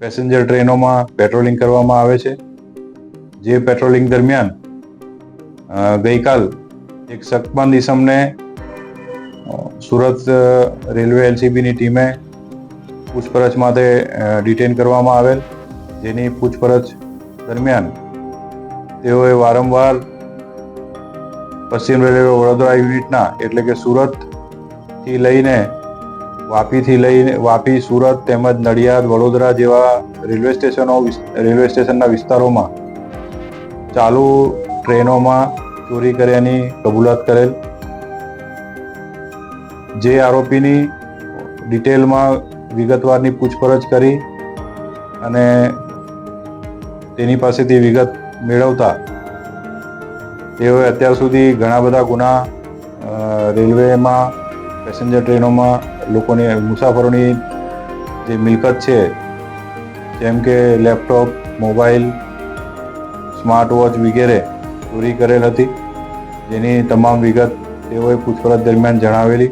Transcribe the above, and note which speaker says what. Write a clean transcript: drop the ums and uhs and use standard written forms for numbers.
Speaker 1: Passenger ટ્રેનોમાં patrolling કરવામાં આવે છે. જે પેટ્રોલિંગ દરમિયાન ગઈકાલ એક શકમંદ ઈસમને સુરત રેલવે એલસીબીની ટીમે પૂછપરછ માટે ડિટેન કરવામાં આવેલ, જેની પૂછપરછ દરમિયાન તેઓએ વારંવાર પશ્ચિમ રેલવે વડોદરા યુનિટના એટલે કે સુરતથી લઈને વાપી, સુરત તેમજ નડિયાદ, વડોદરા જેવા રેલવે સ્ટેશનના વિસ્તારોમાં ચાલુ ટ્રેનોમાં ચોરી કર્યાની કબૂલાત કરેલ. જે આરોપીની ડિટેલમાં વિગતવારની પૂછપરછ કરી અને તેની પાસેથી વિગત મેળવતા તેઓએ અત્યાર સુધી ઘણા બધા ગુના રેલવેમાં પેસેન્જર ટ્રેનોમાં લોકોની મુસાફરોની જે મિલકત છે, જેમ કે લેપટોપ, મોબાઈલ, સ્માર્ટ વોચ વગેરે ચોરી કરેલ હતી, જેની તમામ વિગત તેઓએ પૂછપરછ દરમિયાન જણાવેલી.